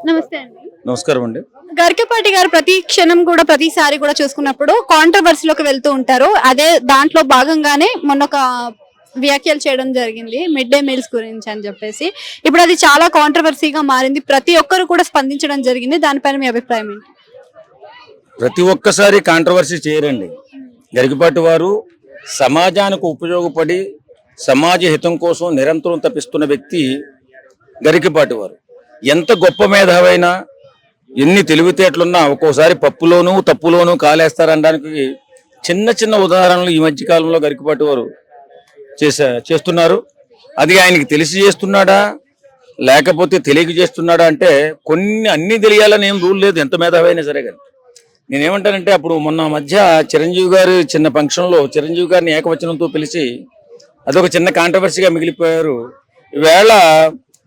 నమస్తే అండి. నమస్కారం అండి. గరికపాటి గారు ప్రతి క్షణం కూడా ప్రతిసారి కూడా చూసుకున్నప్పుడు కాంట్రవర్సీలోకి వెళ్తూ ఉంటారు. అదే దాంట్లో భాగంగానే మొన్న ఒక వ్యాఖ్యలు చేయడం జరిగింది మిడ్ డే మీల్స్ గురించి అని చెప్పేసి. ఇప్పుడు అది చాలా కాంట్రవర్సీగా మారింది. ప్రతి ఒక్కరు కూడా స్పందించడం జరిగింది. దానిపైన మీ అభిప్రాయం ఏంటి? ప్రతి ఒక్కసారి కాంట్రవర్సీ చేయరండి. గరికపాటి వారు సమాజానికి ఉపయోగపడి సమాజ హితం కోసం నిరంతరం తప్పిస్తున్న వ్యక్తి గరికపాటి వారు. ఎంత గొప్ప మేధావైనా ఎన్ని తెలివితేటలున్నా ఒక్కోసారి పప్పులోనూ తప్పులోనూ కాలేస్తారనడానికి చిన్న చిన్న ఉదాహరణలు ఈ మధ్య కాలంలో గరికపాటి వారు చేస్తున్నారు. అది ఆయనకి తెలిసి చేస్తున్నాడా లేకపోతే తెలియక చేస్తున్నాడా అంటే అన్ని తెలియాలని ఏం రూల్ లేదు, ఎంత మేధావైనా సరే. కానీ నేనేమంటానంటే అప్పుడు మొన్న మధ్య చిరంజీవి గారు చిన్న ఫంక్షన్లో చిరంజీవి గారిని ఏకవచనంతో పిలిచి అదొక చిన్న కాంట్రవర్సీగా మిగిలిపోయారు. ఈవేళ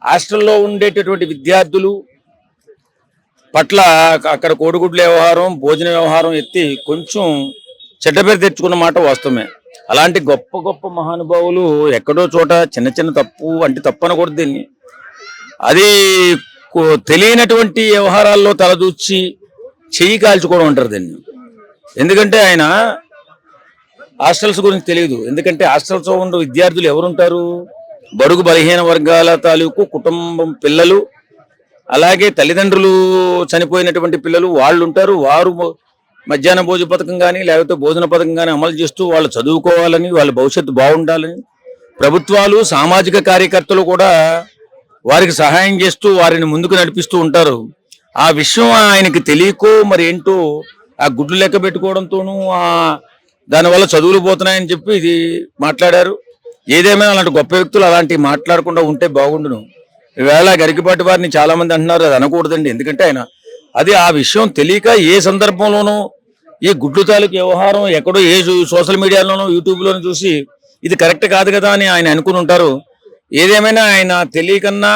హాస్టల్లో ఉండేటటువంటి విద్యార్థులు పట్ల అక్కడ కోడిగుడ్ల వ్యవహారం భోజన వ్యవహారం ఎత్తి కొంచెం చెడ్డ పేరు తెచ్చుకున్న మాట వాస్తవమే. అలాంటి గొప్ప గొప్ప మహానుభావులు ఎక్కడో చోట చిన్న చిన్న తప్పు అంటే తప్పు అనకూడదు దీన్ని. అది తెలియనటువంటి వ్యవహారాల్లో తలదూచి చెయ్యి కాల్చుకోవడం అంటారు దీన్ని. ఎందుకంటే ఆయన హాస్టల్స్ గురించి తెలియదు. ఎందుకంటే హాస్టల్స్ ఉన్న విద్యార్థులు ఎవరుంటారు? బడుగు బలహీన వర్గాల తాలూకు కుటుంబం పిల్లలు, అలాగే తల్లిదండ్రులు చనిపోయినటువంటి పిల్లలు వాళ్ళు ఉంటారు. వారు మధ్యాహ్న భోజన పథకం కానీ లేకపోతే భోజన పథకం కానీ అమలు చేస్తూ వాళ్ళు చదువుకోవాలని, వాళ్ళ భవిష్యత్తు బాగుండాలని ప్రభుత్వాలు సామాజిక కార్యకర్తలు కూడా వారికి సహాయం చేస్తూ వారిని ముందుకు నడిపిస్తూ ఉంటారు. ఆ విషయం ఆయనకి తెలియకో మరి ఏంటో ఆ గుడ్లు లెక్క పెట్టుకోవడంతోనూ దానివల్ల చదువులు పోతున్నాయని చెప్పి ఇది మాట్లాడారు. ఏదేమైనా అలాంటి గొప్ప వ్యక్తులు అలాంటివి మాట్లాడకుండా ఉంటే బాగుండును. ఈవేళ గరికపాటి వారిని చాలా మంది అంటున్నారు అది అనకూడదండి. ఎందుకంటే ఆయన అది ఆ విషయం తెలియక ఏ సందర్భంలోనూ ఈ గుడ్లు తాలూకు వ్యవహారం ఎక్కడో ఏ సోషల్ మీడియాలోనో యూట్యూబ్లోనూ చూసి ఇది కరెక్ట్ కాదు కదా అని ఆయన అనుకుని ఉంటారు. ఏదేమైనా ఆయన తెలియకన్నా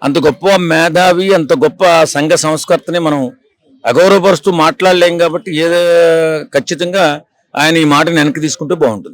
అంత గొప్ప మేధావి, అంత గొప్ప సంఘ సంస్కర్తని మనం అగౌరవపరుస్తూ మాట్లాడలేం. కాబట్టి ఖచ్చితంగా ఆయన ఈ మాటను వెనక్కి తీసుకుంటే బాగుంటుంది.